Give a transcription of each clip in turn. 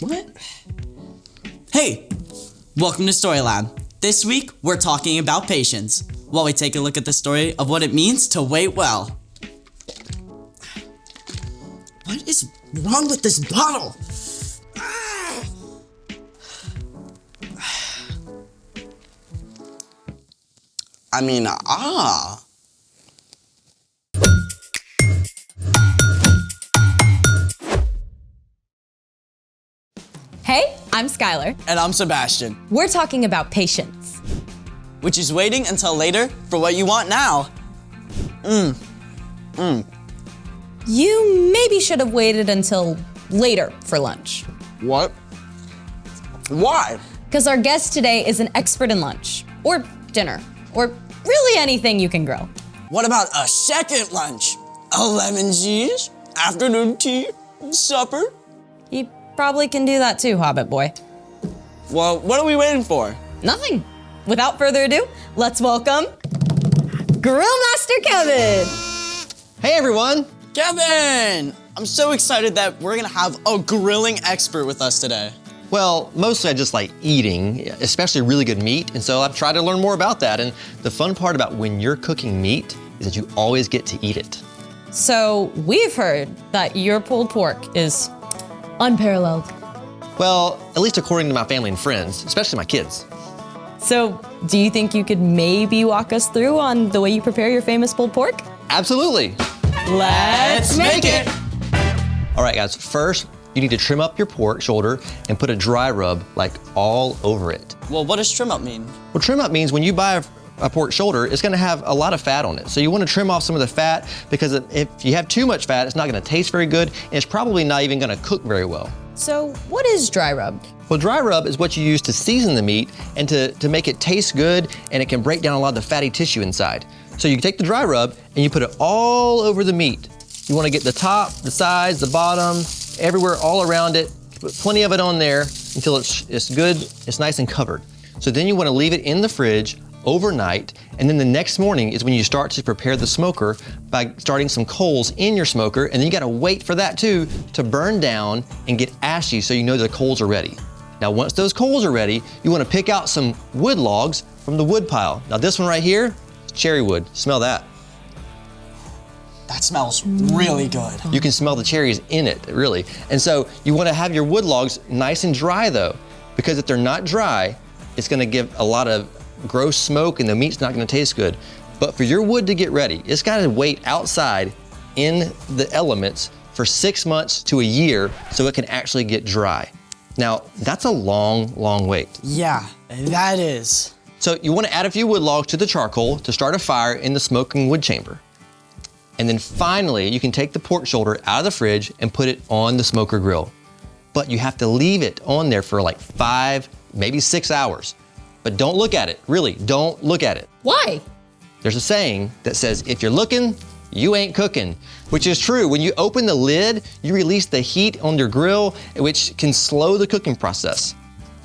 What? Hey, welcome to Story Lab. This week, we're talking about patience, while we take a look at the story of what it means to wait well. What is wrong with this bottle? Hey, I'm Skylar. And I'm Sebastian, We're talking about patience. which is waiting until later for what you want now. You maybe should have waited until later for lunch. What? Why? Because our guest today is an expert in lunch, or dinner, or really anything you can grill. What about a second lunch? A lemon cheese, afternoon tea, supper? You probably can do that too, Hobbit boy. Well, what are we waiting for? Nothing. Without further ado, let's welcome Grill Master Kevin. Hey everyone! Kevin! I'm so excited that we're gonna have a grilling expert with us today. Well, mostly I just like eating, especially really good meat, and so I've tried to learn more about that. And the fun part about when you're cooking meat is that you always get to eat it. So we've heard that your pulled pork is unparalleled. Well, at least according to my family and friends, especially my kids. So do you think you could maybe walk us through on the way you prepare your famous pulled pork? Absolutely! Let's make it! All right guys, first you need to trim up your pork shoulder and put a dry rub like all over it. Well, what does trim up mean? Well, trim up means when you buy a pork shoulder, it's gonna have a lot of fat on it. So you wanna trim off some of the fat because if you have too much fat, it's not gonna taste very good and it's probably not even gonna cook very well. So what is dry rub? Well, dry rub is what you use to season the meat and to make it taste good, and it can break down a lot of the fatty tissue inside. So you take the dry rub and you put it all over the meat. You wanna get the top, the sides, the bottom, everywhere, all around it. Put plenty of it on there until it's good, it's nice and covered. So then you wanna leave it in the fridge overnight, and then the next morning is when you start to prepare the smoker by starting some coals in your smoker, and then you gotta wait for that too to burn down and get ashy so you know the coals are ready. Now once those coals are ready, you wanna pick out some wood logs from the wood pile. Now this one right here is cherry wood, smell that. That smells really good. You can smell the cherries in it, really. And so you wanna have your wood logs nice and dry though, because if they're not dry, it's gonna give a lot of gross smoke and the meat's not gonna taste good. But for your wood to get ready, it's gotta wait outside in the elements for 6 months to a year so it can actually get dry. Now, that's a long, long wait. Yeah, that is. So you wanna add a few wood logs to the charcoal to start a fire in the smoking wood chamber. And then finally, you can take the pork shoulder out of the fridge and put it on the smoker grill. But you have to leave it on there for like 5, maybe 6 hours. But don't look at it, really, don't look at it. Why? There's a saying that says, if you're looking, you ain't cooking, which is true. When you open the lid, you release the heat on your grill, which can slow the cooking process.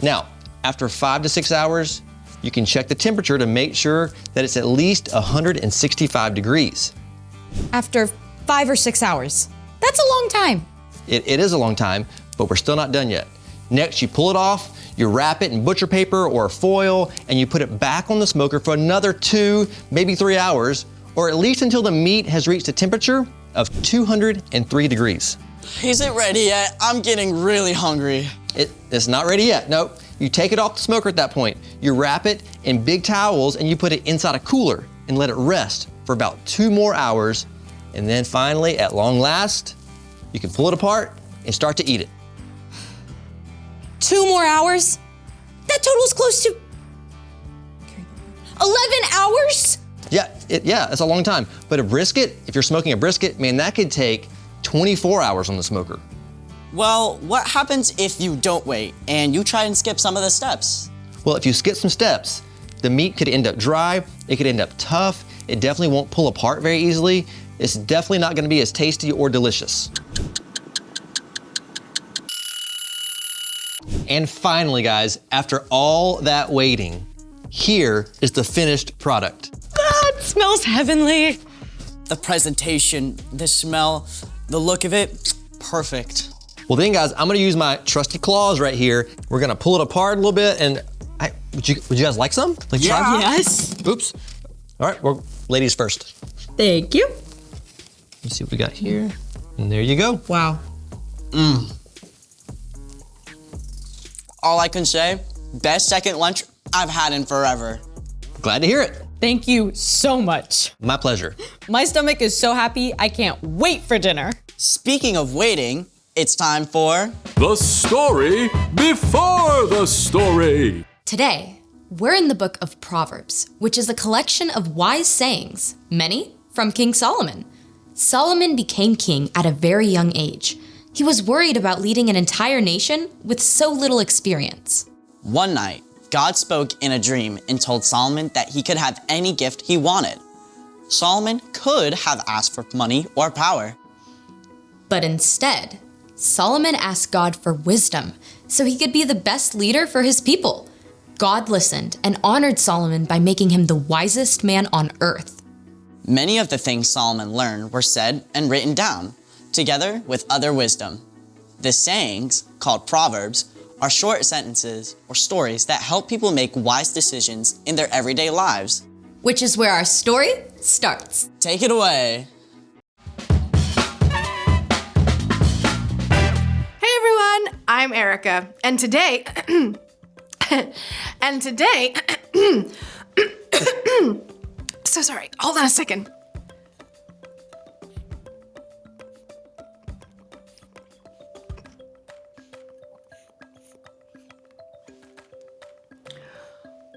Now, after 5 to 6 hours, you can check the temperature to make sure that it's at least 165 degrees. After 5 or 6 hours. That's a long time. It is a long time, but we're still not done yet. Next, you pull it off, you wrap it in butcher paper or foil, and you put it back on the smoker for another 2, maybe 3 hours, or at least until the meat has reached a temperature of 203 degrees. Is it ready yet? I'm getting really hungry. It's not ready yet, nope. You take it off the smoker at that point. You wrap it in big towels and you put it inside a cooler and let it rest for about 2 more hours. And then finally, at long last, you can pull it apart and start to eat it. 2 more hours? That totals close to 11 hours? Yeah, it's a long time. But a brisket, if you're smoking a brisket, man, that could take 24 hours on the smoker. Well, what happens if you don't wait and you try and skip some of the steps? Well, if you skip some steps, the meat could end up dry, it could end up tough, it definitely won't pull apart very easily. It's definitely not gonna be as tasty or delicious. And finally, guys, after all that waiting, here is the finished product. It smells heavenly. The presentation, the smell, the look of it, perfect. Well then, guys, I'm gonna use my trusty claws right here. We're gonna pull it apart a little bit, and would you guys like some? Like try? Yes. Oops. All right, well, ladies first. Thank you. Let's see what we got here. And there you go. Wow. All I can say, best second lunch I've had in forever. Glad to hear it. Thank you so much. My pleasure. My stomach is so happy, I can't wait for dinner. Speaking of waiting, it's time for The story before the story. Today, we're in the book of Proverbs, which is a collection of wise sayings, many from King Solomon. Solomon became king at a very young age. He was worried about leading an entire nation with so little experience. One night, God spoke in a dream and told Solomon that he could have any gift he wanted. Solomon could have asked for money or power. But instead, Solomon asked God for wisdom so he could be the best leader for his people. God listened and honored Solomon by making him the wisest man on earth. Many of the things Solomon learned were said and written down, together with other wisdom. The sayings, called Proverbs, are short sentences or stories that help people make wise decisions in their everyday lives. Which is where our story starts. Take it away. Hey everyone, I'm Erica, and today, so sorry, hold on a second.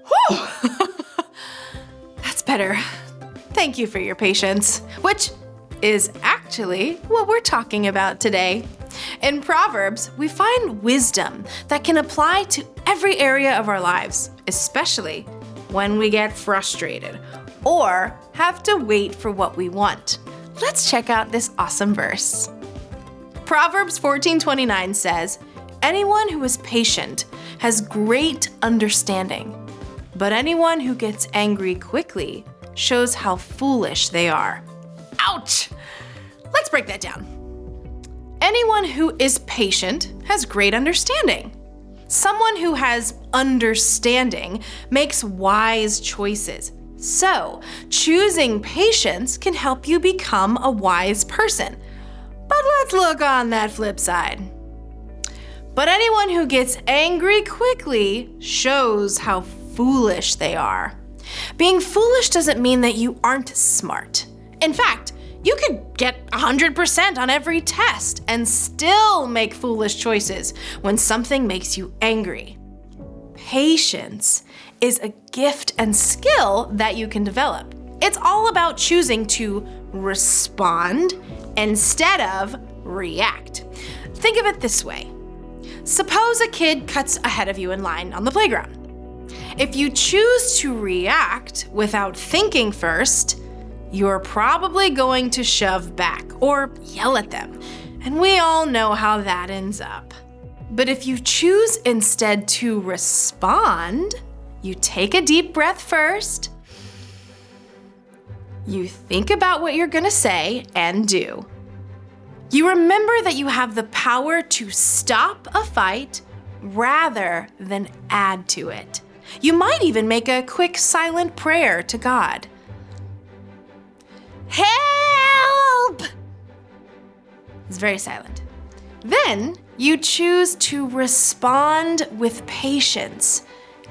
Whew. That's better. Thank you for your patience, which is actually what we're talking about today. In Proverbs, we find wisdom that can apply to every area of our lives, especially when we get frustrated or have to wait for what we want. Let's check out this awesome verse. Proverbs 14:29 says, "Anyone who is patient has great understanding, but anyone who gets angry quickly shows how foolish they are." Ouch! Let's break that down. Anyone who is patient has great understanding. Someone who has understanding makes wise choices. So, choosing patience can help you become a wise person. But let's look on that flip side. But anyone who gets angry quickly shows how foolish they are. Being foolish doesn't mean that you aren't smart. In fact, you could get 100% on every test and still make foolish choices when something makes you angry. Patience is a gift and skill that you can develop. It's all about choosing to respond instead of react. Think of it this way. Suppose a kid cuts ahead of you in line on the playground. If you choose to react without thinking first, you're probably going to shove back or yell at them. And we all know how that ends up. But if you choose instead to respond, you take a deep breath first, you think about what you're gonna say and do. You remember that you have the power to stop a fight rather than add to it. You might even make a quick silent prayer to God. Help! It's very silent. Then you choose to respond with patience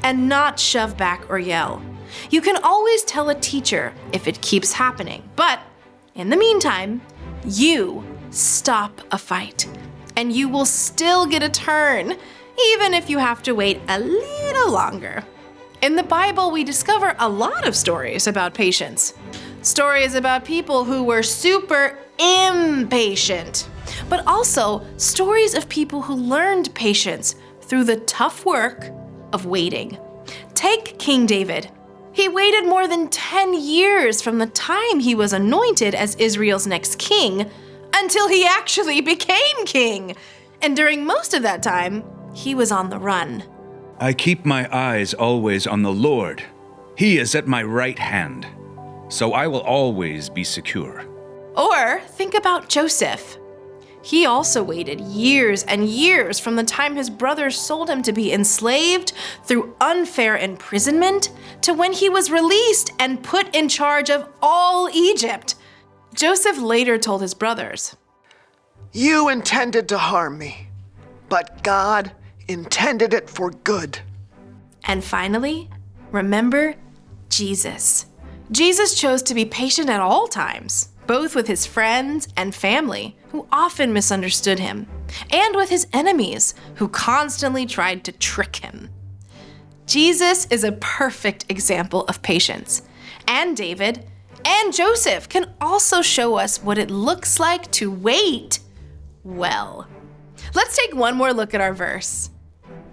and not shove back or yell. You can always tell a teacher if it keeps happening, but in the meantime, you stop a fight and you will still get a turn, even if you have to wait a little longer. In the Bible, we discover a lot of stories about patience. Stories about people who were super impatient, but also stories of people who learned patience through the tough work of waiting. Take King David. He waited more than 10 years from the time he was anointed as Israel's next king until he actually became king. And during most of that time, he was on the run. I keep my eyes always on the Lord. He is at my right hand, so I will always be secure. Or think about Joseph. He also waited years and years from the time his brothers sold him to be enslaved through unfair imprisonment to when he was released and put in charge of all Egypt. Joseph later told his brothers, You intended to harm me, but God intended it for good. And finally, remember Jesus. Jesus chose to be patient at all times, both with his friends and family, who often misunderstood him, and with his enemies, who constantly tried to trick him. Jesus is a perfect example of patience, and David and Joseph can also show us what it looks like to wait well. Let's take one more look at our verse.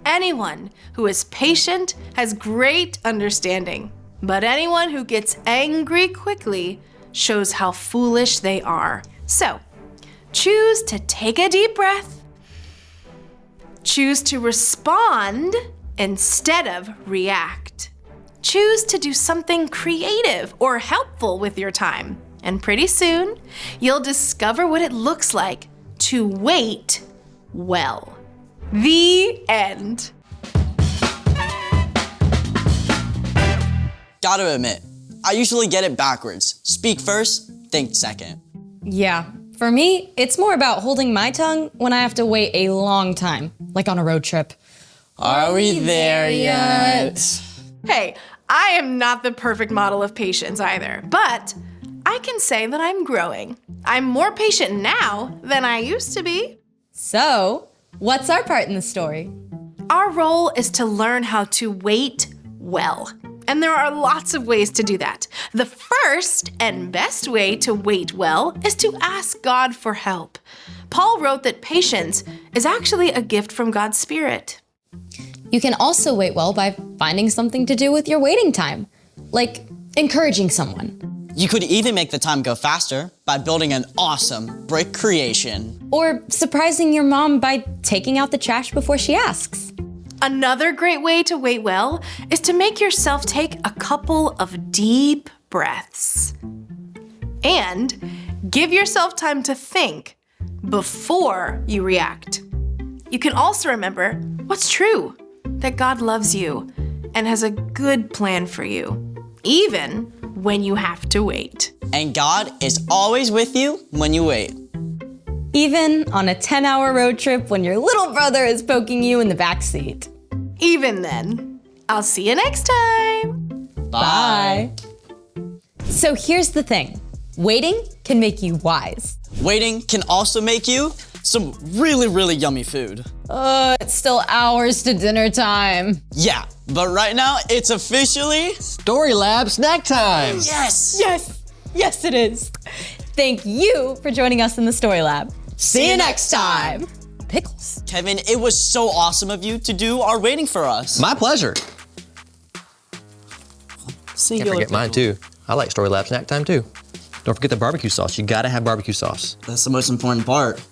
Anyone who is patient has great understanding, but anyone who gets angry quickly shows how foolish they are. So, choose to take a deep breath. Choose to respond instead of react. Choose to do something creative or helpful with your time. And pretty soon, you'll discover what it looks like to wait well. The end. Gotta admit, I usually get it backwards. Speak first, think second. Yeah, for me, it's more about holding my tongue when I have to wait a long time, like on a road trip. Are we there yet? Hey, I am not the perfect model of patience either, but I can say that I'm growing. I'm more patient now than I used to be. So, what's our part in the story? Our role is to learn how to wait well. And there are lots of ways to do that. The first and best way to wait well is to ask God for help. Paul wrote that patience is actually a gift from God's Spirit. You can also wait well by finding something to do with your waiting time, like encouraging someone, You could even make the time go faster by building an awesome brick creation. or surprising your mom by taking out the trash before she asks. Another great way to wait well is to make yourself take a couple of deep breaths. And give yourself time to think before you react. You can also remember what's true, that God loves you and has a good plan for you, even when you have to wait. And God is always with you when you wait. Even on a 10-hour road trip when your little brother is poking you in the backseat. Even then, I'll see you next time. Bye. So here's the thing. Waiting can make you wise. Waiting can also make you some really, really yummy food. It's still hours to dinner time. Yeah, but right now it's officially... Story Lab snack time. Yes! Yes it is. Thank you for joining us in the Story Lab. See you next time. Pickles. Kevin, it was so awesome of you to do our waiting for us. My pleasure. Singular Can't forget mine pickle. too. I like Story Lab snack time too. Don't forget the barbecue sauce. You gotta have barbecue sauce. That's the most important part.